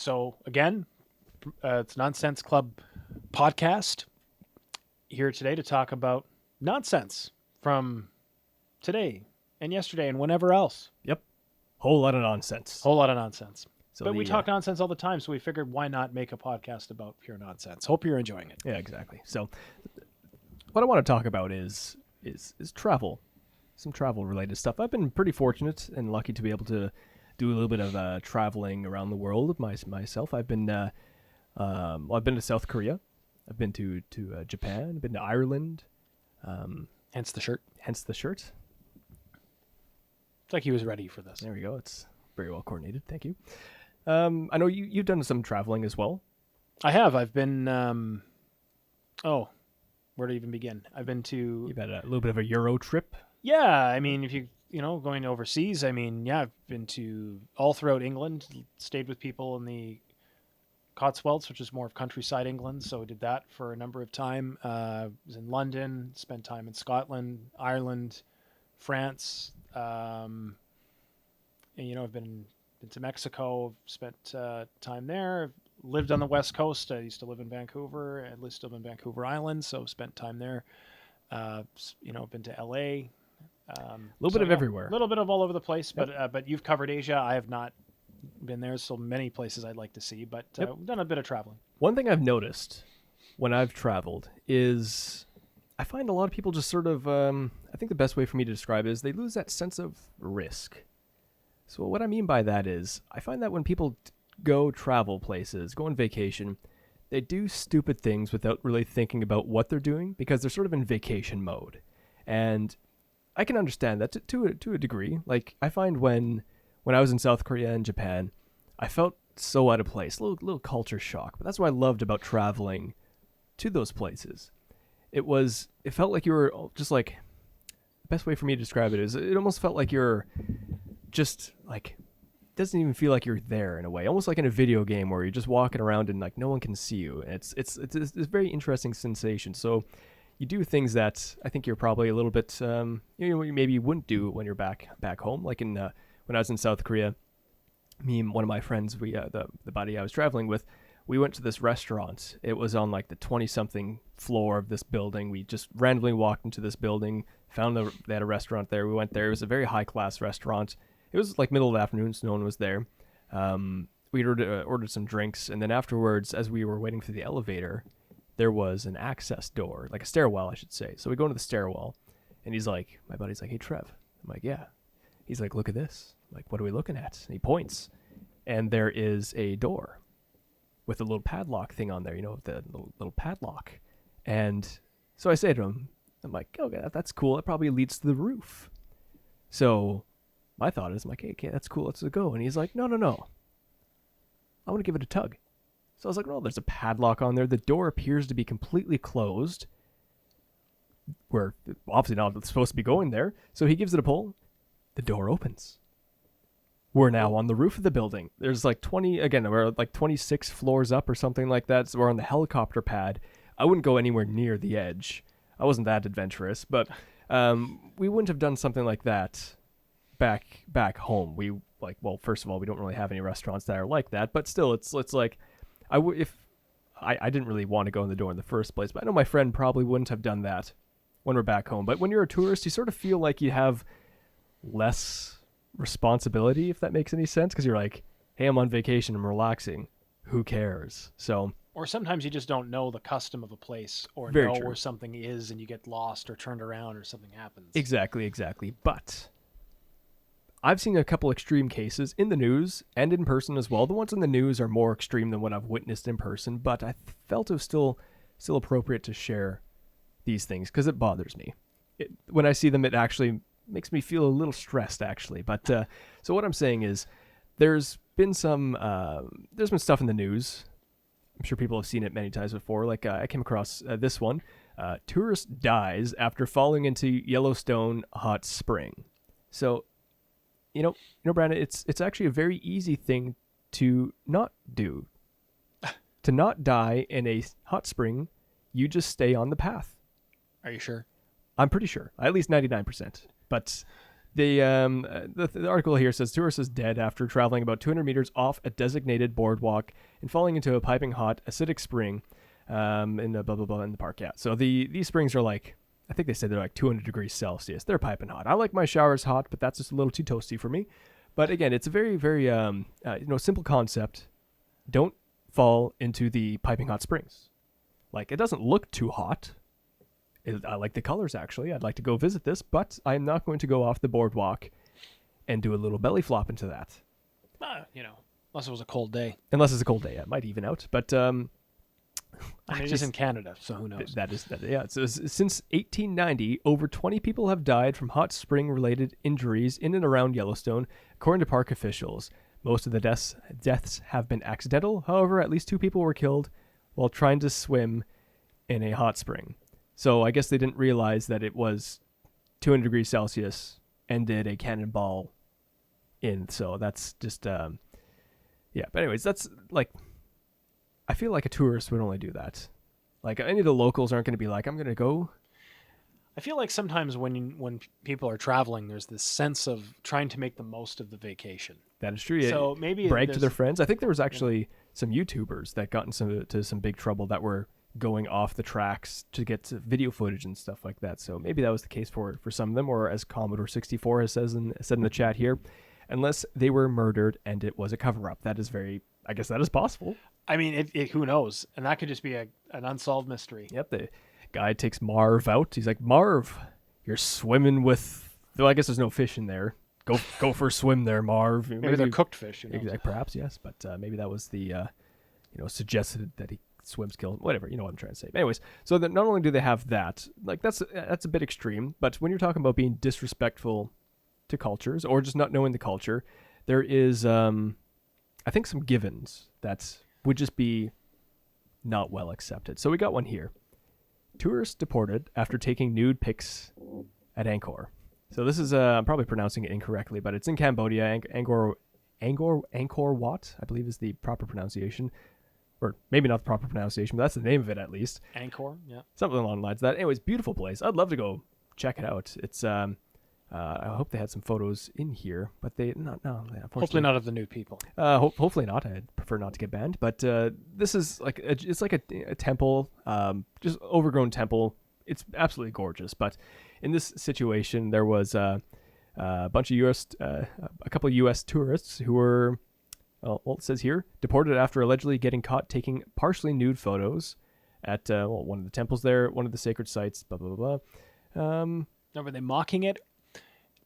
So again, it's Nonsense Club podcast here today to talk about nonsense from today and yesterday and whenever else. Yep. Whole lot of nonsense. Whole lot of nonsense. So But we talk nonsense all the time, so we figured why not make a podcast about pure nonsense. Hope you're enjoying it. Yeah, exactly. So what I want to talk about is travel. Some travel related stuff. I've been pretty fortunate and lucky to be able to do a little bit of traveling around the world myself. I've been I've been to South Korea. I've been to Japan. I've been to Ireland. Hence the shirt. Hence the shirt. It's like he was ready for this. There we go. It's very well coordinated. Thank you. I know you've done some traveling as well. I have. I've been. Where to even begin? I've been to. You've had a little bit of a Euro trip. Yeah, I mean, if you going overseas, I mean, yeah, I've been to all throughout England. Stayed with people in the Cotswolds, which is more of countryside England. So I did that for a number of time. Was in London. Spent time in Scotland, Ireland, France. And I've been to Mexico. Spent time there. I've lived on the West Coast. I used to live in Vancouver. I lived still in Vancouver Island, so spent time there. Been to LA. A little bit of everywhere. A little bit of all over the place, but you've covered Asia. I have not been there. So many places I'd like to see, but we've done a bit of traveling. One thing I've noticed when I've traveled is I find a lot of people just sort of, I think the best way for me to describe it is they lose that sense of risk. So what I mean by that is I find that when people go travel places, go on vacation, they do stupid things without really thinking about what they're doing because they're sort of in vacation mode. And I can understand that to a degree. Like I find when I was in South Korea and Japan, I felt so out of place, a little culture shock. But that's what I loved about traveling to those places. It felt like you were just like, the best way for me to describe it is it almost felt like you're just like, it doesn't even feel like you're there in a way, almost like in a video game where you're just walking around and like no one can see you. And it's a very interesting sensation. So you do things that I think you're probably a little bit, maybe you wouldn't do when you're back home. Like when I was in South Korea, me and one of my friends, the buddy I was traveling with, we went to this restaurant. It was on like the 20-something floor of this building. We just randomly walked into this building, found they had a restaurant there. We went there. It was a very high-class restaurant. It was like middle of the afternoon, so no one was there. We ordered some drinks, and then afterwards, as we were waiting for the elevator, there was an access door, like a stairwell, I should say. So we go into the stairwell, and my buddy's like, "Hey, Trev." I'm like, "Yeah." He's like, "Look at this." I'm like, "What are we looking at?" And he points, and there is a door with a little padlock thing on there, the little padlock. And so I say to him, I'm like, "Okay, that's cool. That probably leads to the roof." So my thought is, I'm like, "Hey, okay, that's cool. Let's go." And he's like, No. I want to give it a tug. So I was like, "No, there's a padlock on there. The door appears to be completely closed. We're obviously not supposed to be going there." So he gives it a pull. The door opens. We're now on the roof of the building. There's like we're like 26 floors up or something like that. So we're on the helicopter pad. I wouldn't go anywhere near the edge. I wasn't that adventurous, but we wouldn't have done something like that back home. First of all, we don't really have any restaurants that are like that, but still, it's like, I didn't really want to go in the door in the first place, but I know my friend probably wouldn't have done that when we're back home. But when you're a tourist, you sort of feel like you have less responsibility, if that makes any sense, because you're like, "Hey, I'm on vacation, I'm relaxing, who cares?" So, or sometimes you just don't know the custom of a place, or Very know true. where something is, and you get lost or turned around, or something happens. Exactly. But I've seen a couple extreme cases in the news and in person as well. The ones in the news are more extreme than what I've witnessed in person, but I felt it was still appropriate to share these things because it bothers me. When I see them, it actually makes me feel a little stressed, actually. But so what I'm saying is, there's been stuff in the news. I'm sure people have seen it many times before. Like I came across this one: tourist dies after falling into Yellowstone hot spring. So, Brandon, it's actually a very easy thing to not do. To not die in a hot spring, you just stay on the path. Are you sure? I'm pretty sure, at least 99%. But The article here says tourist is dead after traveling about 200 meters off a designated boardwalk and falling into a piping hot acidic spring in the blah blah blah in the park. Yeah. So these springs are like, I think they said they're like 200 degrees Celsius. They're piping hot. I like my showers hot, but that's just a little too toasty for me. But again, it's a very very simple concept. Don't fall into the piping hot springs. Like, it doesn't look too hot. I like the colors, actually. I'd like to go visit this, but I'm not going to go off the boardwalk and do a little belly flop into that. Unless it was a cold day. Unless it's a cold day. Yeah, it might even out. But I mean, it is in Canada, so who knows? Yeah. So since 1890, over 20 people have died from hot spring-related injuries in and around Yellowstone, according to park officials. Most of the deaths have been accidental. However, at least 2 people were killed while trying to swim in a hot spring. So I guess they didn't realize that it was 200 degrees Celsius and did a cannonball in. So that's just, yeah. But anyways, that's like, I feel like a tourist would only do that. Like, any of the locals aren't going to be like, I'm going to go. I feel like sometimes when people are traveling, there's this sense of trying to make the most of the vacation. That is true. Yeah. So maybe brag to their friends. I think there was actually some YouTubers that got into some big trouble that were going off the tracks to get to video footage and stuff like that. So maybe that was the case for some of them, or as Commodore 64 has said in the chat here, unless they were murdered and it was a cover-up. That is I guess that is possible. I mean, who knows? And that could just be an unsolved mystery. Yep. The guy takes Marv out. He's like, Marv, you're swimming with. Though I guess there's no fish in there. Go for a swim there, Marv. Maybe they're cooked fish. Perhaps yes, but maybe that was the suggested that he swims kill whatever. You know what I'm trying to say. Anyways, so that not only do they have that, like that's a bit extreme, but when you're talking about being disrespectful to cultures or just not knowing the culture, there is I think some givens that would just be not well accepted. So we got one here. Tourists deported after taking nude pics at Angkor. So this is I'm probably pronouncing it incorrectly, but it's in Cambodia. Angkor Wat, I believe, is the proper pronunciation. Or maybe not the proper pronunciation, but that's the name of it at least. Angkor, yeah. Something along the lines of that. Anyways, beautiful place. I'd love to go check it out. It's I hope they had some photos in here, but they hopefully not of the nude people. Hopefully not. I'd prefer not to get banned. But this is like it's like a temple, just overgrown temple. It's absolutely gorgeous. But in this situation, there was a bunch of a couple of U.S. tourists who were, well, it says here, deported after allegedly getting caught taking partially nude photos at one of the temples there, one of the sacred sites. Blah blah blah. Now, were they mocking it?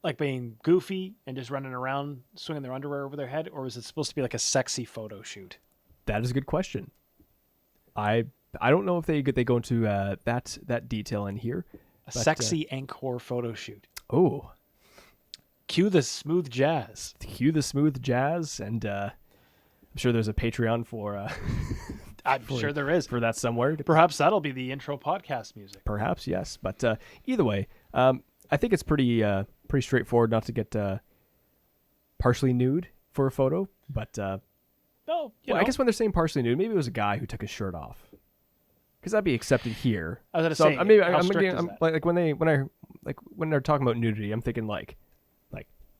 Like being goofy and just running around swinging their underwear over their head, or was it supposed to be like a sexy photo shoot? That is a good question. I don't know if they go into that detail in here. A sexy Angkor photo shoot. Oh, cue the smooth jazz. Cue the smooth jazz, and I'm sure there's a Patreon for. I'm sure there is for that somewhere. Perhaps that'll be the intro podcast music. Perhaps yes, but either way, I think it's pretty straightforward not to get partially nude for a photo. But I guess when they're saying partially nude, maybe it was a guy who took his shirt off, because that'd be accepted here. I was gonna say, how strict is that? Like when they're talking about nudity, I'm thinking like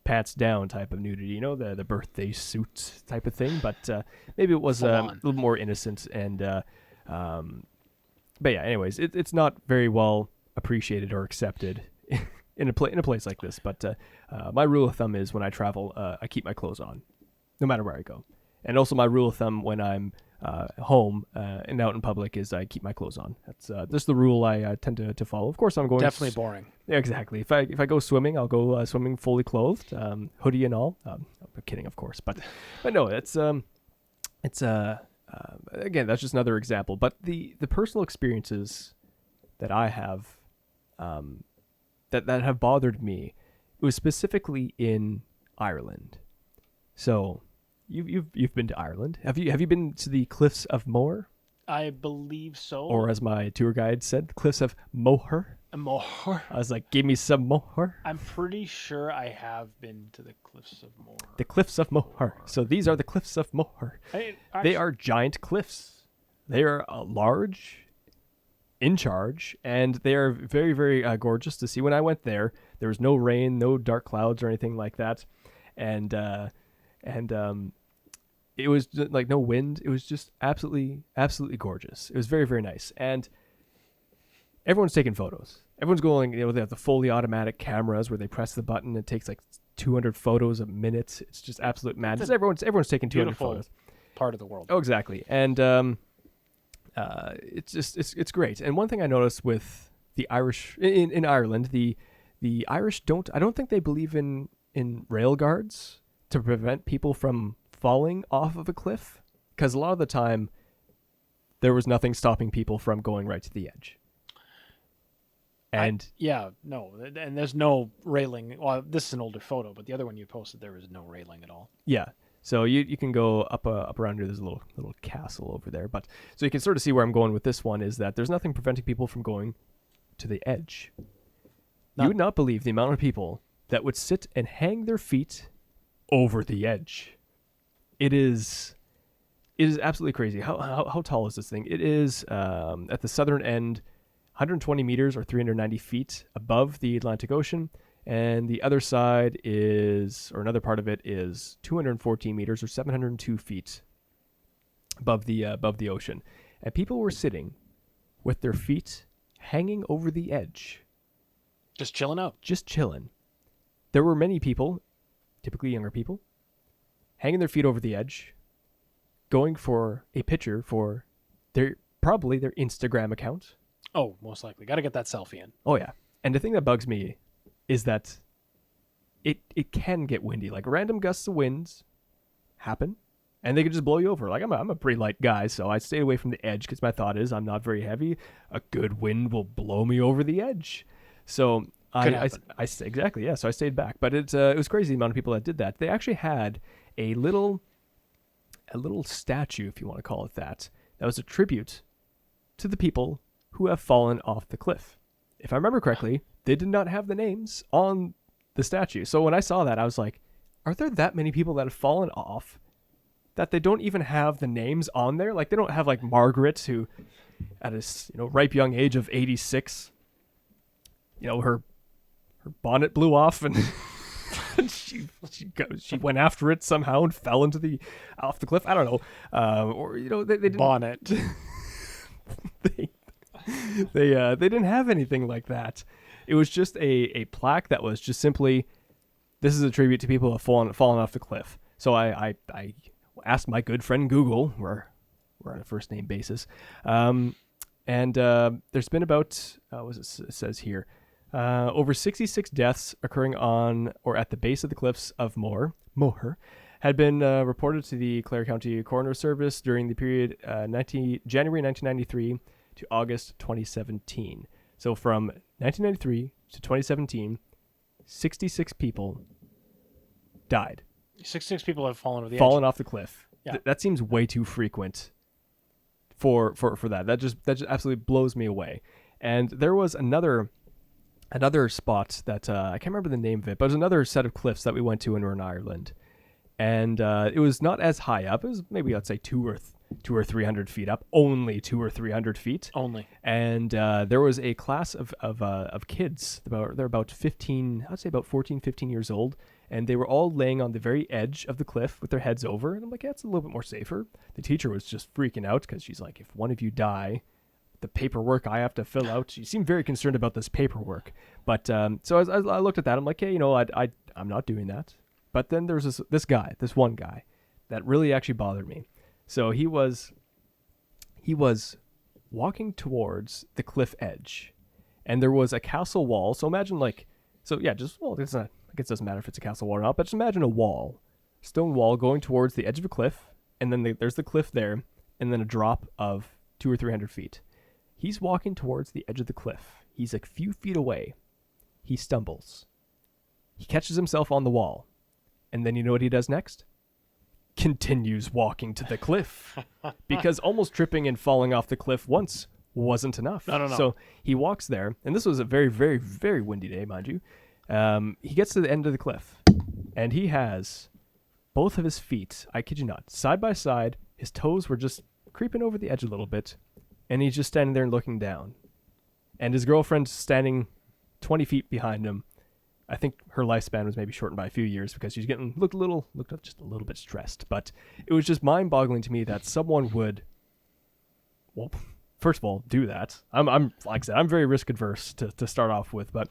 pants down type of nudity, you know, the birthday suit type of thing. But maybe it was a little more innocent and but yeah. Anyways, it's not very well appreciated or accepted in a place like this. But my rule of thumb is when I travel, I keep my clothes on, no matter where I go. And also my rule of thumb when I'm home and out in public is I keep my clothes on. That's this is the rule I tend to follow. Of course, I'm going definitely boring. Yeah, exactly. If I go swimming, I'll go swimming fully clothed, hoodie and all. I'm kidding, of course, but no, it's again, that's just another example. But the personal experiences that I have that have bothered me, it was specifically in Ireland. So. You've been to Ireland. Have you been to the Cliffs of Moher? I believe so. Or as my tour guide said, Cliffs of Moher. Moher. I was like, give me some Moher. I'm pretty sure I have been to the Cliffs of Moher. The Cliffs of Moher. So these are the Cliffs of Moher. They are giant cliffs. They are large, in charge, and they are very, very gorgeous to see. When I went there There was no rain, no dark clouds or anything like that, and it was like no wind. It was just absolutely, absolutely gorgeous. It was very, very nice, and everyone's taking photos. Everyone's going, they have the fully automatic cameras where they press the button. It takes like 200 photos a minute. It's just absolute madness. Everyone's taking 200 Beautiful photos. part of the world. Oh, exactly. And it's great. And one thing I noticed with the Irish in Ireland, the Irish I don't think they believe in rail guards to prevent people from falling off of a cliff, because a lot of the time there was nothing stopping people from going right to the edge. And and there's no railing. Well, this is an older photo, but the other one you posted, there was no railing at all. yeah, so you can go up around here. There's a little castle over there, but so you can sort of see where I'm going with this one is that there's nothing preventing people from going to the edge. None. You would not believe the amount of people that would sit and hang their feet over the edge. It is absolutely crazy. How tall is this thing? It is at the southern end, 120 meters or 390 feet above the Atlantic Ocean, and the other side is, or another part of it is 214 meters or 702 feet above the ocean. And people were sitting with their feet hanging over the edge, Just chilling out. just chilling. There were many people, typically younger people, hanging their feet over the edge, going for a picture for probably their Instagram account. Oh, most likely. Got to get that selfie in. Oh yeah. And the thing that bugs me is that it can get windy. Like random gusts of winds happen and they can just blow you over. Like I'm a pretty light guy, so I stay away from the edge because my thought is I'm not very heavy. A good wind will blow me over the edge. So exactly, yeah. So I stayed back, but it was crazy the amount of people that did that. They actually had a little statue, if you want to call it that was a tribute to the people who have fallen off the cliff. If I remember correctly, they did not have the names on the statue. So when I saw that, I was like, are there that many people that have fallen off that they don't even have the names on there? Like they don't have like Margaret, who at a ripe young age of 86, her bonnet blew off and she went after it somehow and fell off the cliff. I don't know. Or they didn't, Bonnet. they didn't have anything like that. It was just a plaque that was just simply, this is a tribute to people who have fallen off the cliff. So I asked my good friend Google, we're on a first name basis, and there's been about it says here, over 66 deaths occurring on or at the base of the cliffs of Moher had been reported to the Clare County Coroner Service during the period January 1993 to August 2017. So from 1993 to 2017, 66 people died. 66 people have fallen over the Fallen edge. off the cliff. Yeah. That seems way too frequent for that. That just absolutely blows me away. And there was another spot that I can't remember the name of it, but it was another set of cliffs that we went to when we were in Ireland. And it was not as high up. It was maybe, let's say, 200 or 300 feet up. Only 200 or 300 feet. Only. And there was a class of kids. They're about 15, I'd say about 14, 15 years old. And they were all laying on the very edge of the cliff with their heads over. And I'm like, yeah, it's a little bit more safer. The teacher was just freaking out because she's like, if one of you die, the paperwork I have to fill out. She seemed very concerned about this paperwork. But so as I looked at that, I'm like, hey, I'm not doing that. But then there was this one guy that really actually bothered me. So he was walking towards the cliff edge, and there was a castle wall. So imagine I guess it doesn't matter if it's a castle wall or not, but just imagine a wall, stone wall going towards the edge of a cliff, and then there's the cliff there, and then a drop of 200 or 300 feet. He's walking towards the edge of the cliff. He's a few feet away. He stumbles. He catches himself on the wall. And then you know what he does next? Continues walking to the cliff. Because almost tripping and falling off the cliff once wasn't enough. No. So he walks there. And this was a very, very, very windy day, mind you. He gets to the end of the cliff. And he has both of his feet, I kid you not, side by side. His toes were just creeping over the edge a little bit. And he's just standing there and looking down. And his girlfriend's standing 20 feet behind him. I think her lifespan was maybe shortened by a few years because she's looked just a little bit stressed. But it was just mind-boggling to me that someone would, well, first of all, do that. I'm like I said, I'm very risk adverse to start off with, but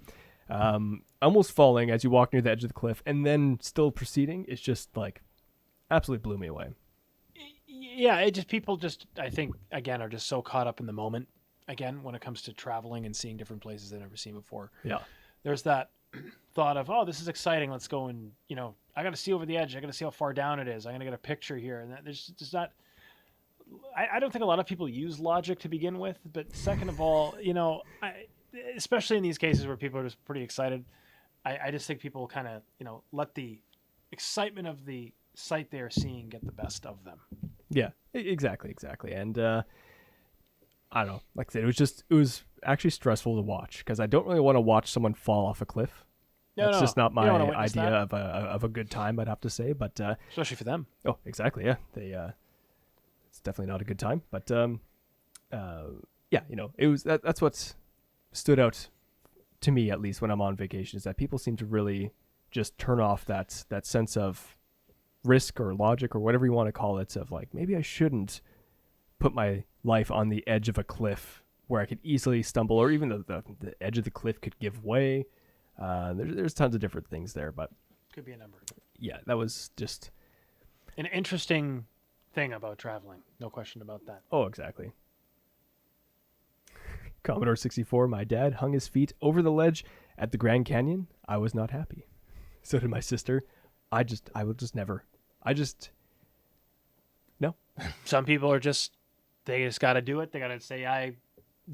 almost falling as you walk near the edge of the cliff and then still proceeding is just like absolutely blew me away. Yeah, it just people just I think again are just so caught up in the moment. Again, when it comes to traveling and seeing different places they've never seen before, Yeah, there's that thought of, oh, this is exciting. Let's go and I got to see over the edge. I got to see how far down it is. I'm gonna get a picture here, and there's just not. I don't think a lot of people use logic to begin with, but second of all, especially in these cases where people are just pretty excited, I just think people kind of let the excitement of the sight they are seeing get the best of them. yeah, exactly, and I don't know. Like I said, it was actually stressful to watch because I don't really want to watch someone fall off a cliff. That's just not my idea of a good time, I'd have to say. But especially for them. Oh, exactly. Yeah, it's definitely not a good time. But yeah, it was that's what's stood out to me, at least when I'm on vacation, is that people seem to really just turn off that sense of risk or logic or whatever you want to call it, of like, maybe I shouldn't put my life on the edge of a cliff where I could easily stumble, or even the edge of the cliff could give way. There's tons of different things there, but could be a number. Yeah, that was just an interesting thing about traveling. No question about that. Oh, exactly. Commodore 64, my dad hung his feet over the ledge at the Grand Canyon. I was not happy. So did my sister. I will just never. No. Some people are they just got to do it. They got to say, I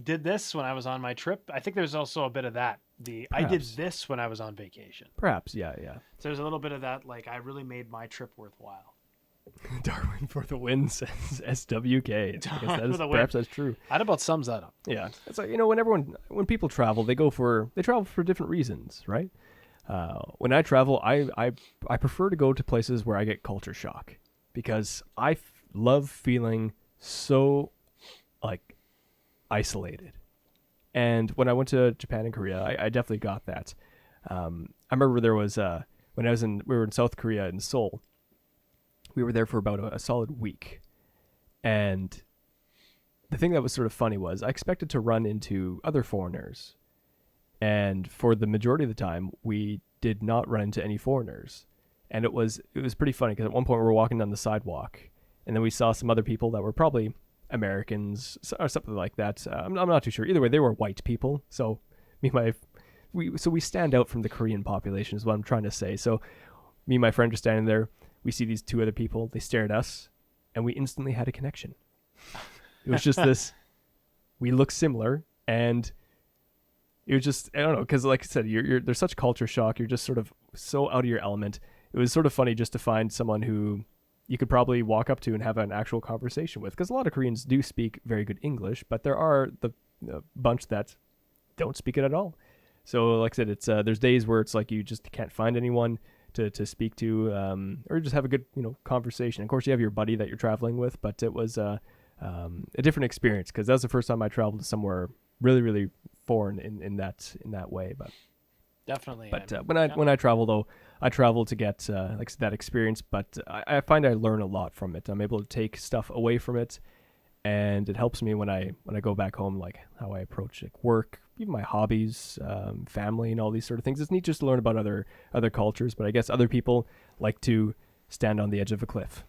did this when I was on my trip. I think there's also a bit of that. I did this when I was on vacation. Perhaps, yeah. So there's a little bit of that, like, I really made my trip worthwhile. Darwin for the win, says SWK. Perhaps that's true. That about sums that up. Yeah. It's like, when people travel, they travel for different reasons, right? When I travel, I prefer to go to places where I get culture shock, because I love feeling so like isolated. And when I went to Japan and Korea, I definitely got that. I remember there was when we were in South Korea in Seoul. We were there for about a solid week, and the thing that was sort of funny was I expected to run into other foreigners, and for the majority of the time we did not run into any foreigners. And it was pretty funny because at one point we were walking down the sidewalk, and then we saw some other people that were probably Americans or something like that. I'm not too sure. Either way, they were white people. So we stand out from the Korean population is what I'm trying to say. So me and my friend are standing there. We see these two other people. They stare at us, and we instantly had a connection. It was just this. We look similar, and it was just, I don't know, because like I said, there's such culture shock. You're just sort of so out of your element. It was sort of funny just to find someone who you could probably walk up to and have an actual conversation with, because a lot of Koreans do speak very good English, but there are the bunch that don't speak it at all. So like I said, it's there's days where it's like you just can't find anyone to speak to, or just have a good conversation. Of course, you have your buddy that you're traveling with, but it was a different experience, because that was the first time I traveled to somewhere really, really foreign in that way. But definitely. But when I travel, though, I travel to get like that experience. But I find I learn a lot from it. I'm able to take stuff away from it, and it helps me when I go back home, like how I approach like work, even my hobbies, family, and all these sort of things. It's neat just to learn about other cultures. But I guess other people like to stand on the edge of a cliff.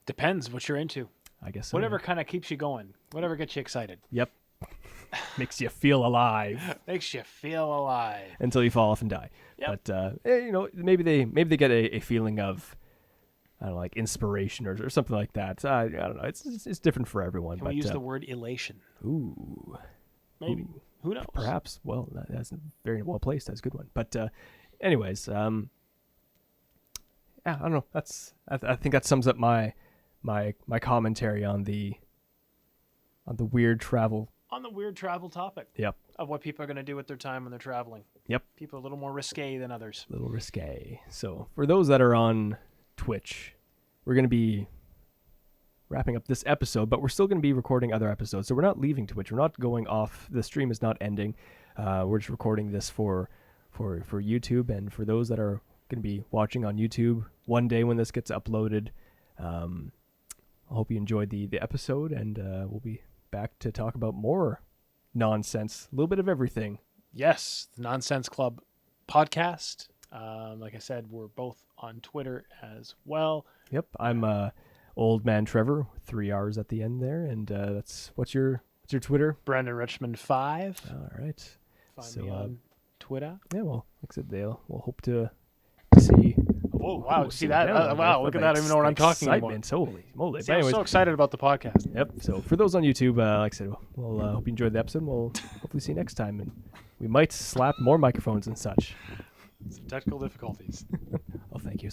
Depends what you're into. I guess so. Whatever kind of keeps you going. Whatever gets you excited. Yep. Makes you feel alive. Makes you feel alive. Until you fall off and die. Yep. But maybe they get a feeling of, I don't know, like inspiration or something like that. I don't know. It's different for everyone. Can we use the word elation? Ooh. Maybe. Ooh. Who knows? Perhaps. Well, that's very well placed. That's a good one. But anyways, yeah, I don't know. I think that sums up my commentary on the weird travel. On the weird travel topic. Yep. Of what people are going to do with their time when they're traveling. Yep. People are a little more risque than others. A little risque. So for those that are on Twitch, we're going to be wrapping up this episode, but we're still going to be recording other episodes. So we're not leaving Twitch. We're not going off. The stream is not ending. We're just recording this for for YouTube, and for those that are going to be watching on YouTube one day when this gets uploaded. I hope you enjoyed the episode, and we'll be back to talk about more nonsense, a little bit of everything. Yes, the Nonsense Club podcast. Like I said, we're both on Twitter as well. Yep, I'm Old Man Trevor, 3 R's at the end there, and what's your Twitter? Brendan Richmond 5. All right. Find me on Twitter. Yeah, well, like I said, we'll hope to see. Oh wow! See slow that? down, Wow! Look at that! I don't even know what I'm talking about. Excitement, holy moly! See, But I'm anyways, so excited about the podcast. yep. So for those on YouTube, like I said, we'll hope you enjoyed the episode. We'll hopefully see you next time, and we might slap more microphones and such. Some technical difficulties. Oh, thank you.